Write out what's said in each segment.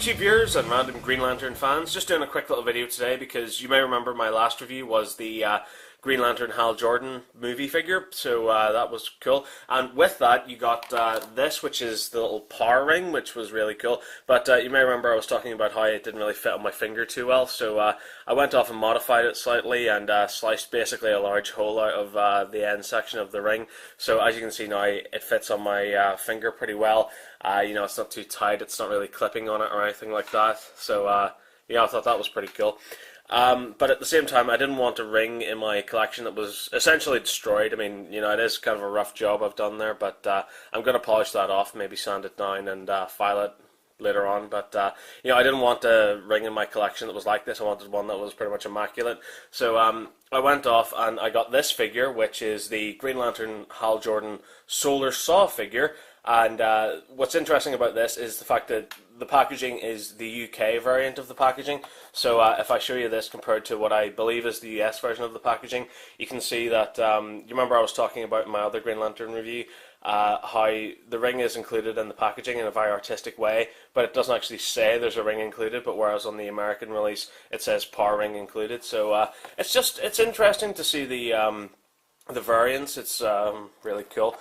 YouTube viewers and random Green Lantern fans, just doing a quick little video today because you may remember my last review was the Green Lantern Hal Jordan movie figure, so that was cool. And with that you got this, which is the little power ring, which was really cool. But you may remember I was talking about how it didn't really fit on my finger too well, so I went off and modified it slightly and sliced basically a large hole out of the end section of the ring. So as you can see now, it fits on my finger pretty well. You know, it's not too tight, it's not really clipping on it or anything like that. So yeah, I thought that was pretty cool. But at the same time, I didn't want a ring in my collection that was essentially destroyed. I mean, you know, it is kind of a rough job I've done there, but I'm going to polish that off, maybe sand it down and file it later on. But you know, I didn't want a ring in my collection that was like this. I wanted one that was pretty much immaculate. So I went off and I got this figure, which is the Green Lantern Hal Jordan Solar Saw figure. And what's interesting about this is the fact that the packaging is the UK variant of the packaging. So if I show you this compared to what I believe is the US version of the packaging, you can see that, you remember I was talking about in my other Green Lantern review, how the ring is included in the packaging in a very artistic way, but it doesn't actually say there's a ring included, but whereas on the American release it says power ring included. So it's interesting to see the variants. It's really cool.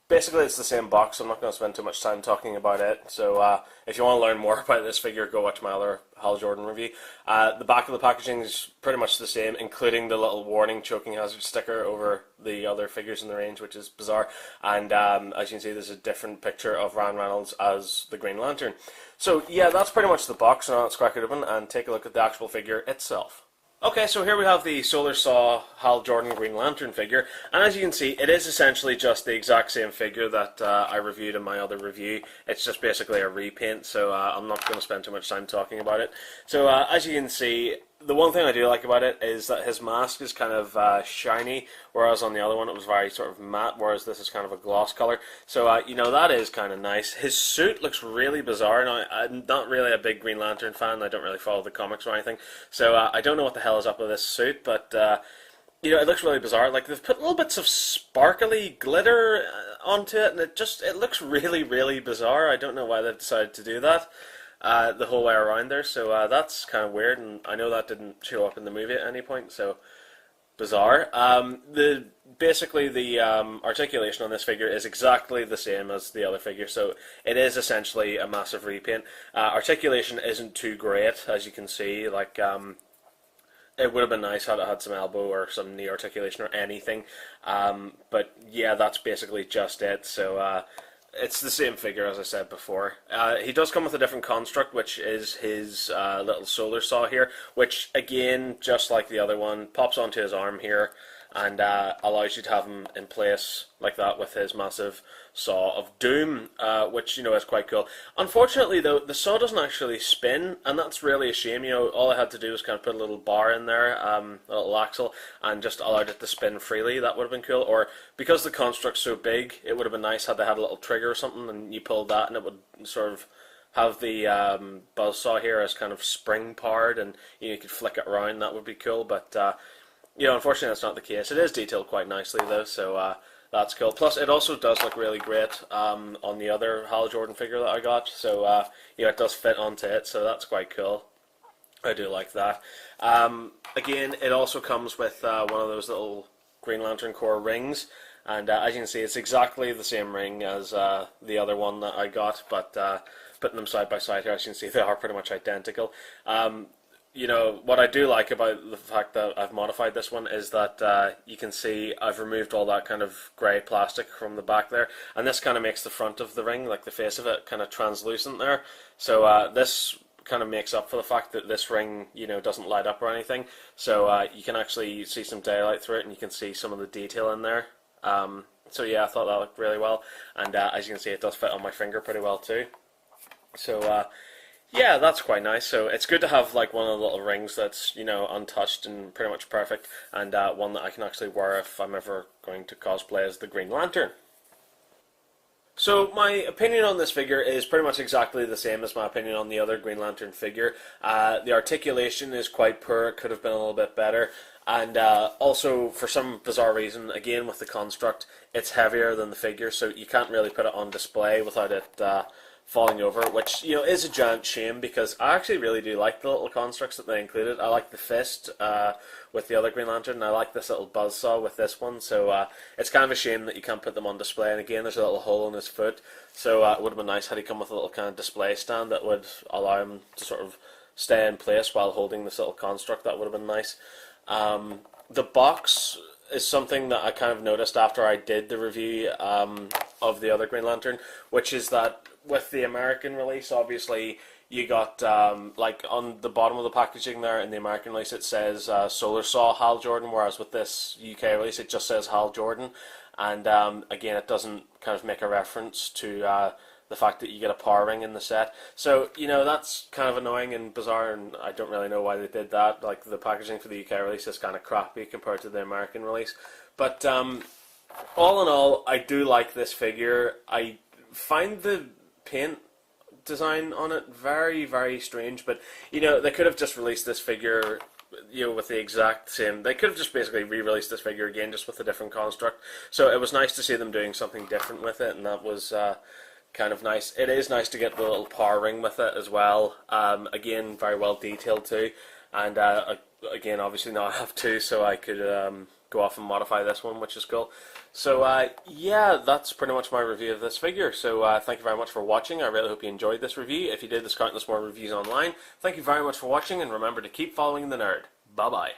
Basically, it's the same box, so I'm not going to spend too much time talking about it. So if you want to learn more about this figure, go watch my other Hal Jordan review. The back of the packaging is pretty much the same, including the little warning choking hazard sticker over the other figures in the range, which is bizarre. And as you can see, there's a different picture of Ryan Reynolds as the Green Lantern. So yeah, that's pretty much the box. Now let's crack it open and take a look at the actual figure itself. Okay, so here we have the Solar Saw Hal Jordan Green Lantern figure, and as you can see, it is essentially just the exact same figure that I reviewed in my other review. It's just basically a repaint, so I'm not going to spend too much time talking about it. So as you can see, the one thing I do like about it is that his mask is kind of shiny, whereas on the other one it was very sort of matte, whereas this is kind of a gloss color. So, you know, that is kind of nice. His suit looks really bizarre. Now, I'm not really a big Green Lantern fan. I don't really follow the comics or anything. So, I don't know what the hell is up with this suit, but, you know, it looks really bizarre. Like, they've put little bits of sparkly glitter onto it, and it looks really, really bizarre. I don't know why they've decided to do that. The whole way around there, so that's kind of weird, and I know that didn't show up in the movie at any point, so bizarre. Basically the articulation on this figure is exactly the same as the other figure, so it is essentially a massive repaint. Articulation isn't too great, as you can see. Like it would have been nice had it had some elbow or some knee articulation or anything, but yeah, that's basically just it. So it's the same figure as I said before. He does come with a different construct, which is his little solar saw here, which again, just like the other one, pops onto his arm here and allows you to have him in place like that with his massive saw of doom, which, you know, is quite cool. Unfortunately though, the saw doesn't actually spin, and that's really a shame. You know, all I had to do was kind of put a little bar in there, a little axle, and just allowed it to spin freely. That would have been cool. Or because the construct's so big, it would have been nice had they had a little trigger or something and you pulled that and it would sort of have the buzzsaw here as kind of spring powered, and you could flick it around. That would be cool, but you know, unfortunately that's not the case. It is detailed quite nicely though, so that's cool. Plus it also does look really great on the other Hal Jordan figure that I got, so yeah, it does fit onto it, so that's quite cool. I do like that. Again, it also comes with one of those little Green Lantern Corps rings, and as you can see, it's exactly the same ring as the other one that I got, but putting them side by side here, as you can see, they are pretty much identical. You know, what I do like about the fact that I've modified this one is that you can see I've removed all that kind of grey plastic from the back there, and this kind of makes the front of the ring, like the face of it, kind of translucent there. So this kind of makes up for the fact that this ring, you know, doesn't light up or anything. So you can actually see some daylight through it, and you can see some of the detail in there. So yeah, I thought that looked really well, and as you can see, it does fit on my finger pretty well too. So yeah, that's quite nice. So it's good to have like one of the little rings that's, you know, untouched and pretty much perfect, and one that I can actually wear if I'm ever going to cosplay as the Green Lantern. So my opinion on this figure is pretty much exactly the same as my opinion on the other Green Lantern figure. The articulation is quite poor. It could have been a little bit better. And also, for some bizarre reason, again with the construct, it's heavier than the figure, so you can't really put it on display without it falling over, which, you know, is a giant shame because I actually really do like the little constructs that they included. I like the fist with the other Green Lantern, and I like this little buzzsaw with this one, so it's kind of a shame that you can't put them on display. And again, there's a little hole in his foot, so it would have been nice had he come with a little kind of display stand that would allow him to sort of stay in place while holding this little construct. That would have been nice. The box is something that I kind of noticed after I did the review of the other Green Lantern, which is that with the American release, obviously, you got, like, on the bottom of the packaging there, in the American release, it says Solar Saw Hal Jordan, whereas with this UK release, it just says Hal Jordan. And, again, it doesn't kind of make a reference to the fact that you get a power ring in the set. So, you know, that's kind of annoying and bizarre, and I don't really know why they did that. Like, the packaging for the UK release is kind of crappy compared to the American release. But, all in all, I do like this figure. I find the paint design on it very, very strange, but, you know, they could have just released this figure, you know, with the exact same, they could have just basically re-released this figure again, just with a different construct. So it was nice to see them doing something different with it, and that was kind of nice. It is nice to get the little power ring with it as well. Again, very well detailed too, and again, obviously now I have two, so I could go off and modify this one, which is cool. So yeah, that's pretty much my review of this figure. So thank you very much for watching. I really hope you enjoyed this review. If you did, there's countless more reviews online. Thank you very much for watching, and remember to keep following the nerd. Bye bye.